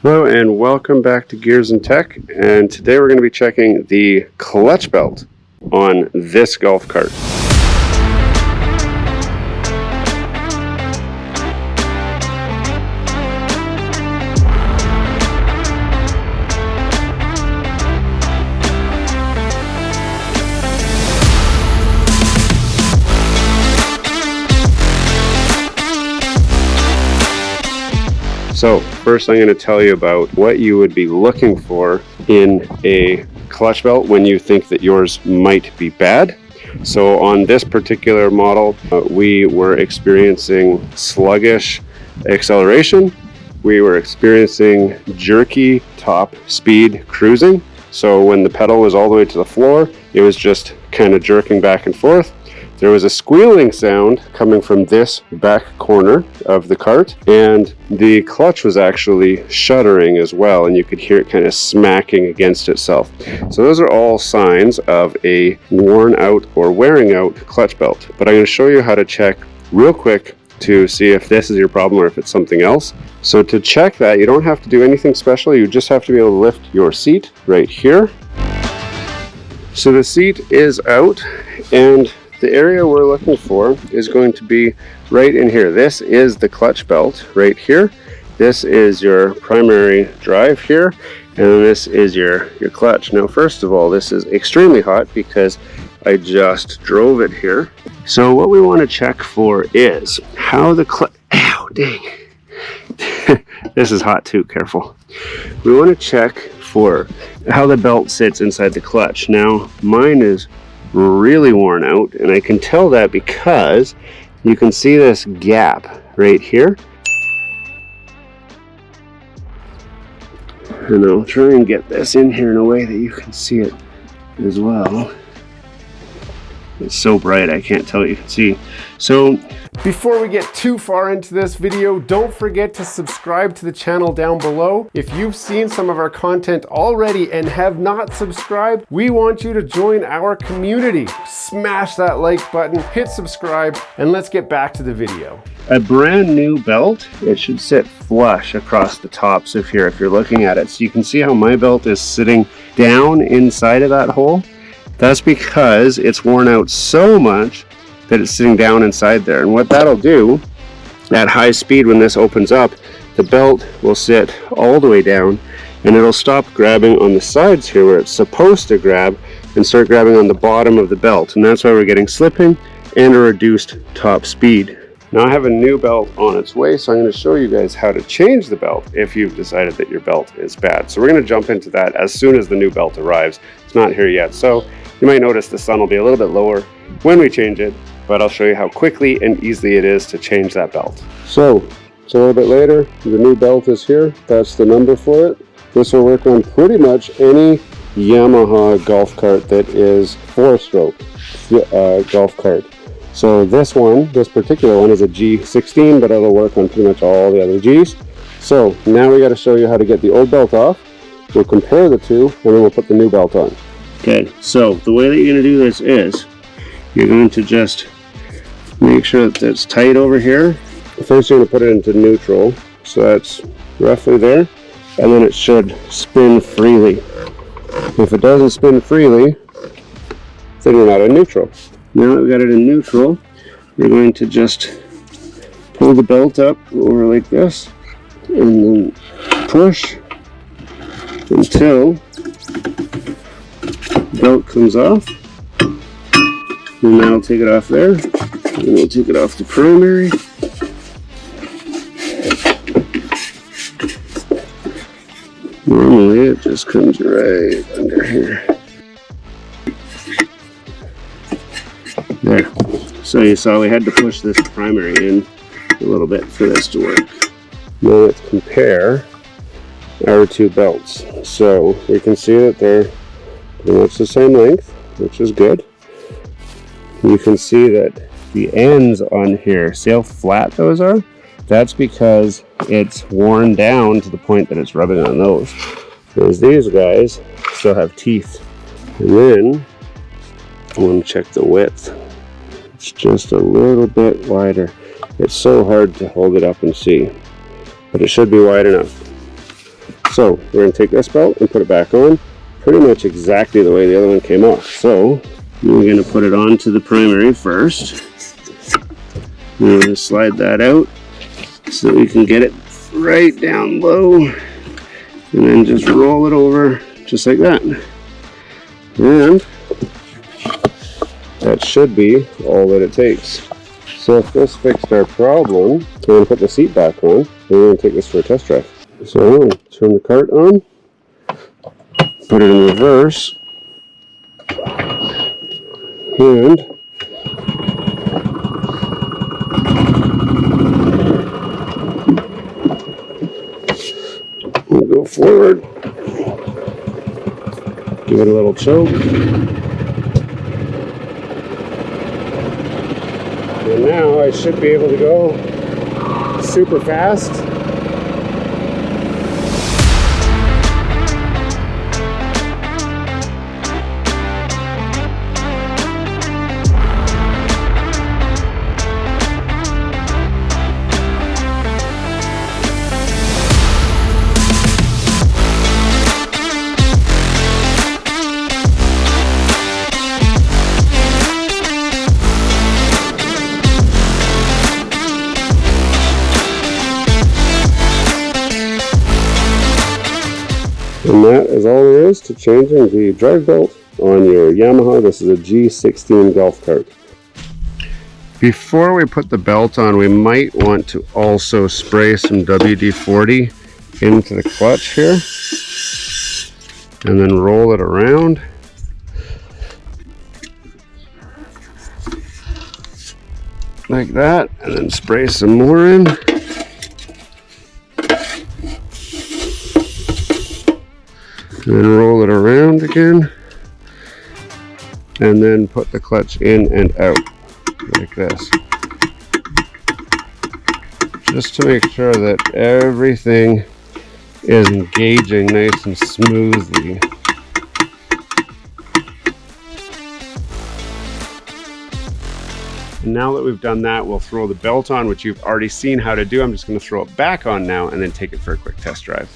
Hello and welcome back to Gears and Tech, and today we're going to be checking the clutch belt on this golf cart. So first I'm going to tell you about what you would be looking for in a clutch belt when you think that yours might be bad. So on this particular model, we were experiencing sluggish acceleration. We were experiencing jerky top speed cruising. So when the pedal was all the way to the floor, it was just kind of jerking back and forth. There was a squealing sound coming from this back corner of the cart, and the clutch was actually shuddering as well, and you could hear it kind of smacking against itself. So those are all signs of a worn out or wearing out clutch belt. But I'm going to show you how to check real quick to see if this is your problem or if it's something else. So to check that, you don't have to do anything special. You just have to be able to lift your seat right here. So the seat is out, and the area we're looking for is going to be right in here. This is the clutch belt right here. This is your primary drive here, and this is your clutch. Now, first of all, this is extremely hot because I just drove it here. So what we want to check for is how the clutch, ow, dang. This is hot too, careful. We want to check for how the belt sits inside the clutch. Now, mine is really worn out, and I can tell that because you can see this gap right here, and I'll try and get this in here in a way that you can see it as well. It's so bright I can't tell you can see. So before we get too far into this video, don't forget to subscribe to the channel down below. If you've seen some of our content already and have not subscribed, we want you to join our community. Smash that like button, hit subscribe, and let's get back to the video. A brand new belt, it should sit flush across the tops of here if you're looking at it. So you can see how my belt is sitting down inside of that hole. That's because it's worn out so much that it's sitting down inside there. And what that'll do at high speed, when this opens up, the belt will sit all the way down, and it'll stop grabbing on the sides here where it's supposed to grab and start grabbing on the bottom of the belt. And that's why we're getting slipping and a reduced top speed. Now I have a new belt on its way, so I'm going to show you guys how to change the belt if you've decided that your belt is bad. So we're going to jump into that as soon as the new belt arrives. It's not here yet, so you might notice the sun will be a little bit lower when we change it, but I'll show you how quickly and easily it is to change that belt. So it's a little bit later. The new belt is here. That's the number for it. This will work on pretty much any Yamaha golf cart that is 4-stroke golf cart. So this particular one is a G16, but it'll work on pretty much all the other Gs. So now we got to show you how to get the old belt off. We'll compare the two, and then we'll put the new belt on. Okay, so the way that you're going to do this is you're going to just make sure that it's tight over here. First you're going to put it into neutral, so that's roughly there, and then it should spin freely. If it doesn't spin freely, then you're not in neutral. Now that we've got it in neutral, you're going to just pull the belt up over like this, and then push until the belt comes off. And now I'll take it off there, and we'll take it off the primary. Normally it just comes right under here. There. So you saw we had to push this primary in a little bit for this to work. Now let's compare our two belts. So we can see that they're pretty much the same length, which is good. You can see that the ends on here, see how flat those are? That's because it's worn down to the point that it's rubbing on those. Whereas these guys still have teeth. And then I want to check the width. It's just a little bit wider. It's so hard to hold it up and see, but it should be wide enough. So we're going to take this belt and put it back on pretty much exactly the way the other one came off. So we're going to put it onto the primary first. We're going to slide that out so that we can get it right down low, and then just roll it over just like that. And that should be all that it takes. So if this fixed our problem, we're going to put the seat back on, and we're going to take this for a test drive. So I'm going to turn the cart on, put it in reverse, and we'll go forward, give it a little choke, and now I should be able to go super fast. And that is all there is to changing the drive belt on your Yamaha. This is a G16 golf cart. Before we put the belt on, we might want to also spray some WD-40 into the clutch here and then roll it around. Like that, and then spray some more in. And then roll it around again, and then put the clutch in and out like this, just to make sure that everything is engaging nice and smoothly. And now that we've done that, we'll throw the belt on, which you've already seen how to do. I'm just going to throw it back on now and then take it for a quick test drive.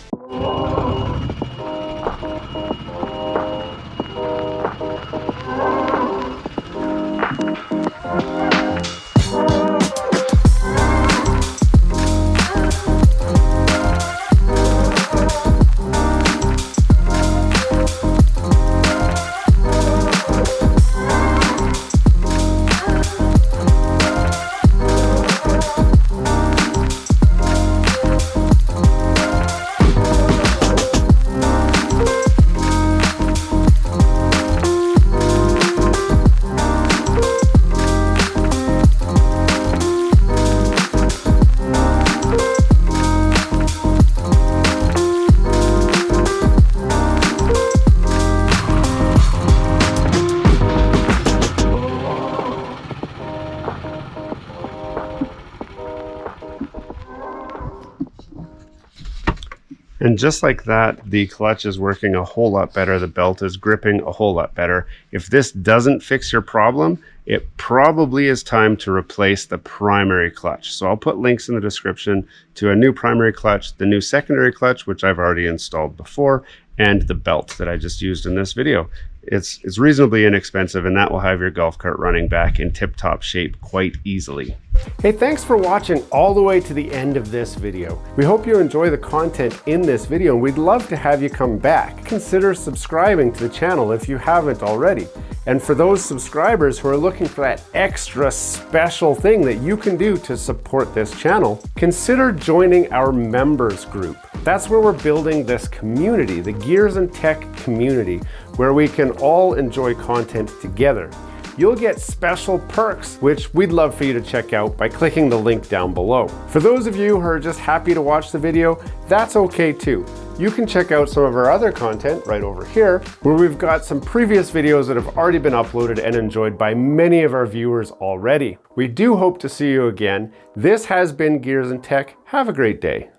And just like that, the clutch is working a whole lot better. The belt is gripping a whole lot better. If this doesn't fix your problem, it probably is time to replace the primary clutch. So I'll put links in the description to a new primary clutch, the new secondary clutch, which I've already installed before, and the belt that I just used in this video. It's reasonably inexpensive, and that will have your golf cart running back in tip-top shape quite easily. Hey, thanks for watching all the way to the end of this video. We hope you enjoy the content in this video, and we'd love to have you come back. Consider subscribing to the channel if you haven't already. And for those subscribers who are looking for that extra special thing that you can do to support this channel, consider joining our members group. That's where we're building this community, the Gears and Tech community, where we can all enjoy content together. You'll get special perks, which we'd love for you to check out by clicking the link down below. For those of you who are just happy to watch the video, that's okay too. You can check out some of our other content right over here, where we've got some previous videos that have already been uploaded and enjoyed by many of our viewers already. We do hope to see you again. This has been Gears and Tech. Have a great day.